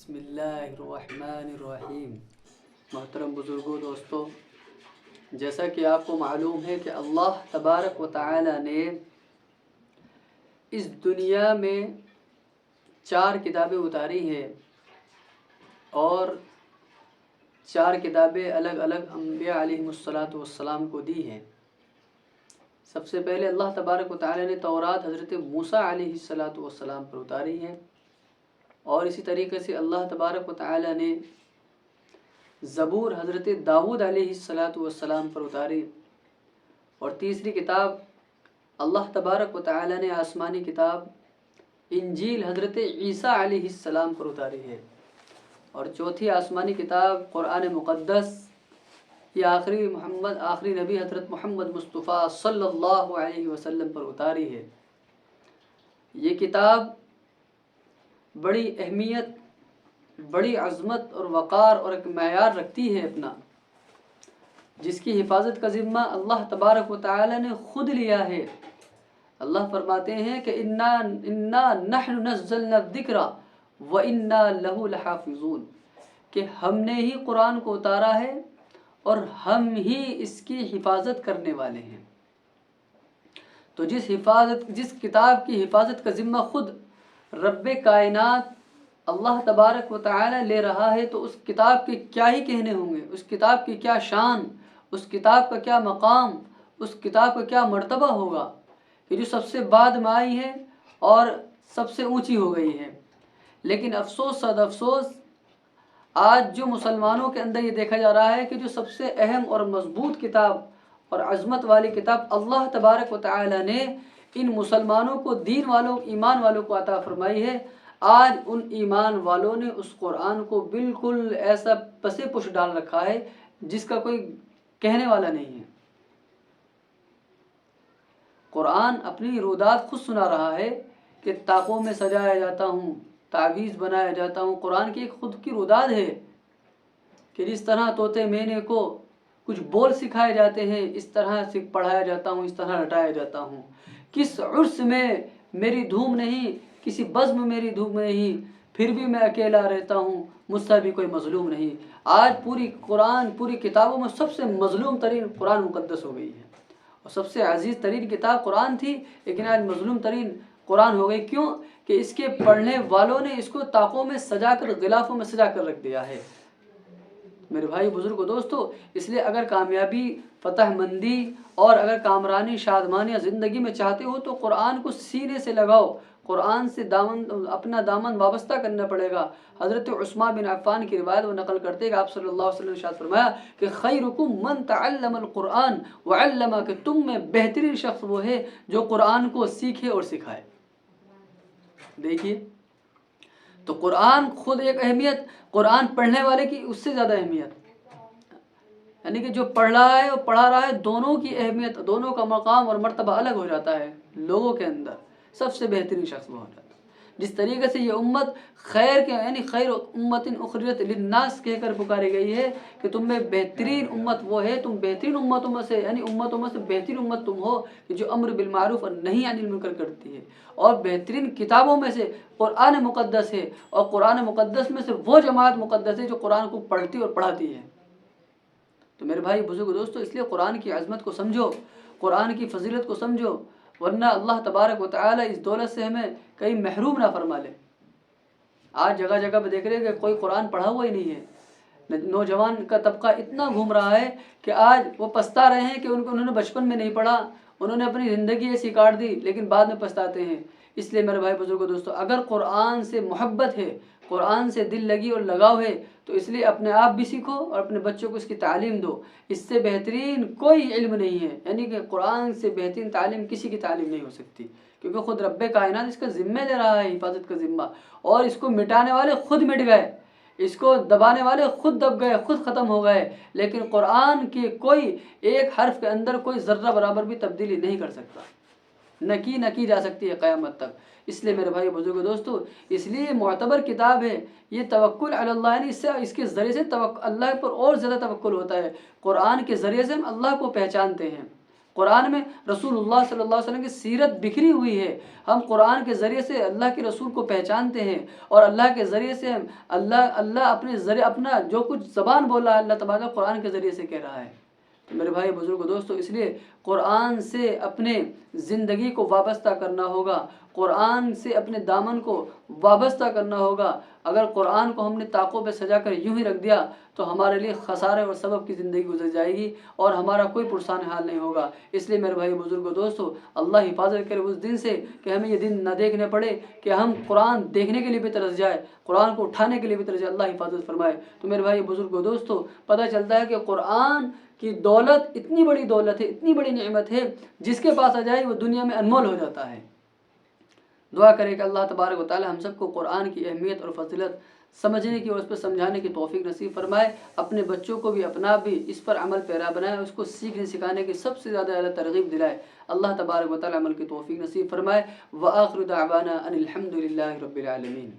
بسم اللہ الرحمن الرحیم۔ محترم بزرگوں، دوستوں، جیسا کہ آپ کو معلوم ہے کہ اللہ تبارک و تعالی نے اس دنیا میں 4 کتابیں اتاری ہیں اور 4 کتابیں الگ الگ انبیاء علیہم السلام کو دی ہیں۔ سب سے پہلے اللہ تبارک و تعالی نے تورات حضرت موسیٰ علیہ السلام پر اتاری ہے، اور اسی طریقے سے اللہ تبارک و تعالی نے زبور حضرت داؤد علیہ السلام پر اتاری، اور تیسری کتاب اللہ تبارک و تعالی نے آسمانی کتاب انجیل حضرت عیسیٰ علیہ السلام پر اتاری ہے، اور چوتھی آسمانی کتاب قرآن مقدس یہ آخری نبی حضرت محمد مصطفیٰ صلی اللہ علیہ وسلم پر اتاری ہے۔ یہ کتاب بڑی اہمیت، بڑی عظمت اور وقار اور ایک معیار رکھتی ہے اپنا، جس کی حفاظت کا ذمہ اللہ تبارک و تعالی نے خود لیا ہے۔ اللہ فرماتے ہیں کہ انا نحن نزلنا الذکر وانا له لحافظون، کہ ہم نے ہی قرآن کو اتارا ہے اور ہم ہی اس کی حفاظت کرنے والے ہیں۔ تو جس کتاب کی حفاظت کا ذمہ خود رب کائنات اللہ تبارک و تعالی لے رہا ہے، تو اس کتاب کے کیا ہی کہنے ہوں گے، اس کتاب کی کیا شان، اس کتاب کا کیا مقام، اس کتاب کا کیا مرتبہ ہوگا کہ جو سب سے بعد میں آئی ہے اور سب سے اونچی ہو گئی ہے۔ لیکن افسوس صد افسوس، آج جو مسلمانوں کے اندر یہ دیکھا جا رہا ہے کہ جو سب سے اہم اور مضبوط کتاب اور عظمت والی کتاب اللہ تبارک و تعالی نے ان مسلمانوں کو، دین والوں، ایمان والوں کو عطا فرمائی ہے، آج ان ایمان والوں نے اس قرآن کو بالکل ایسا پسے پش ڈال رکھا ہے جس کا کوئی کہنے والا نہیں ہے۔ قرآن اپنی رودات خود سنا رہا ہے کہ طاقوں میں سجایا جاتا ہوں، تعویذ بنایا جاتا ہوں۔ قرآن کی ایک خود کی رودات ہے کہ جس طرح طوطے مینے کو کچھ بول سکھائے جاتے ہیں، اس طرح سے پڑھایا جاتا ہوں، اس طرح رٹایا جاتا ہوں۔ کس عرس میں میری دھوم نہیں، کسی بزم میں میری دھوم نہیں، پھر بھی میں اکیلا رہتا ہوں، مجھ سے بھی کوئی مظلوم نہیں۔ آج پوری کتابوں میں سب سے مظلوم ترین قرآن مقدس ہو گئی ہے، اور سب سے عزیز ترین کتاب قرآن تھی، لیکن آج مظلوم ترین قرآن ہو گئی۔ کیوں؟ کہ اس کے پڑھنے والوں نے اس کو طاقوں میں سجا کر، غلافوں میں سجا کر رکھ دیا ہے۔ میرے بھائی، بزرگ و دوستو، اس لیے اگر کامیابی، فتح مندی اور اگر کامرانی، شادمانیاں زندگی میں چاہتے ہو تو قرآن کو سینے سے لگاؤ، قرآن سے اپنا دامن وابستہ کرنا پڑے گا۔ حضرت عثمان بن عفان کی روایت وہ نقل کرتے کہ آپ صلی اللہ علیہ وسلم نے ارشاد فرمایا کہ خیرکم من تعلم القرآن وعلمہ، کہ تم میں بہترین شخص وہ ہے جو قرآن کو سیکھے اور سکھائے۔ دیکھیے، تو قرآن خود ایک اہمیت، قرآن پڑھنے والے کی اس سے زیادہ اہمیت، یعنی کہ جو پڑھ رہا ہے اور پڑھا رہا ہے، دونوں کی اہمیت، دونوں کا مقام اور مرتبہ الگ ہو جاتا ہے۔ لوگوں کے اندر سب سے بہترین شخص وہ ہو جاتا ہے۔ جس طریقے سے یہ امت خیر کے، یعنی خیر امت اخرجت للناس کہہ کر پکاری گئی ہے کہ تم میں بہترین امت وہ ہے، تم بہترین امتوں میں سے، یعنی امتوں میں سے بہترین امت تم ہو کہ جو امر بالمعروف اور نہی عن المنکر کرتی ہے، اور بہترین کتابوں میں سے قرآن مقدس ہے، اور قرآن مقدس میں سے وہ جماعت مقدس ہے جو قرآن کو پڑھتی اور پڑھاتی ہے۔ تو میرے بھائی، بزرگ دوستو، اس لیے قرآن کی عظمت کو سمجھو، قرآن کی فضیلت کو سمجھو، ورنہ اللہ تبارک و تعالی اس دولت سے ہمیں کہیں محروم نہ فرما لے۔ آج جگہ جگہ پہ دیکھ رہے ہیں کہ کوئی قرآن پڑھا ہوا ہی نہیں ہے۔ نوجوان کا طبقہ اتنا گھوم رہا ہے کہ آج وہ پچھتا رہے ہیں کہ انہوں نے بچپن میں نہیں پڑھا، انہوں نے اپنی زندگی ایسی کاٹ دی، لیکن بعد میں پچھتاتے ہیں۔ اس لیے میرے بھائی، بزرگوں، دوستو، اگر قرآن سے محبت ہے، قرآن سے دل لگی اور لگاؤ ہے، تو اس لیے اپنے آپ بھی سیکھو اور اپنے بچوں کو اس کی تعلیم دو۔ اس سے بہترین کوئی علم نہیں ہے، یعنی کہ قرآن سے بہترین تعلیم کسی کی تعلیم نہیں ہو سکتی، کیونکہ خود رب کائنات اس کا ذمہ لے رہا ہے، حفاظت کا ذمہ، اور اس کو مٹانے والے خود مٹ گئے، اس کو دبانے والے خود دب گئے، خود ختم ہو گئے، لیکن قرآن کے کوئی ایک حرف کے اندر کوئی ذرہ برابر بھی تبدیلی نہیں کر سکتا، نہ کی جا سکتی ہے قیامت تک۔ اس لیے میرے بھائی، بزرگ دوستو، اس لیے معتبر کتاب ہے یہ۔ توکل علی اللہ، یعنی اس کے ذریعے سے اللہ پر اور زیادہ توکل ہوتا ہے۔ قرآن کے ذریعے سے ہم اللہ کو پہچانتے ہیں، قرآن میں رسول اللہ صلی اللہ علیہ وسلم کی سیرت بکھری ہوئی ہے. ہم قرآن کے ذریعے سے اللہ کے رسول کو پہچانتے ہیں، اور اللہ کے ذریعے سے اللہ اپنے ذریعے اپنا جو کچھ زبان بولا ہے اللہ تبارک قرآن کے ذریعے سے کہہ رہا ہے. تو میرے بھائی بزرگوں دوستو، اس لیے قرآن سے اپنے زندگی کو وابستہ کرنا ہوگا، قرآن سے اپنے دامن کو وابستہ کرنا ہوگا. اگر قرآن کو ہم نے طاقوں پہ سجا کر یوں ہی رکھ دیا تو ہمارے لیے خسارے اور سبب کی زندگی گزر جائے گی اور ہمارا کوئی پرسان حال نہیں ہوگا. اس لیے میرے بھائی بزرگوں دوستو، اللہ حفاظت کرے اس دن سے کہ ہمیں یہ دن نہ دیکھنے پڑے کہ ہم قرآن دیکھنے کے لیے بھی ترس جائے، قرآن کو اٹھانے کے لیے بھی ترس جائے. اللہ حفاظت فرمائے. تو میرے بھائی بزرگوں دوستو، پتہ چلتا ہے کہ قرآن کی دولت اتنی بڑی دولت ہے، اتنی بڑی نعمت ہے، جس کے پاس آ جائے وہ دنیا میں انمول ہو جاتا ہے. دعا کرے کہ اللہ تبارک و تعالی ہم سب کو قرآن کی اہمیت اور فضیلت سمجھنے کی اور اس پر سمجھانے کی توفیق نصیب فرمائے. اپنے بچوں کو بھی اپنا بھی اس پر عمل پیرا بنائے، اس کو سیکھنے سکھانے کی سب سے زیادہ ترغیب دلائے. اللہ تبارک و تعالی عمل کی توفیق نصیب فرمائے. وآخر دعوانا ان الحمد للہ رب العالمین.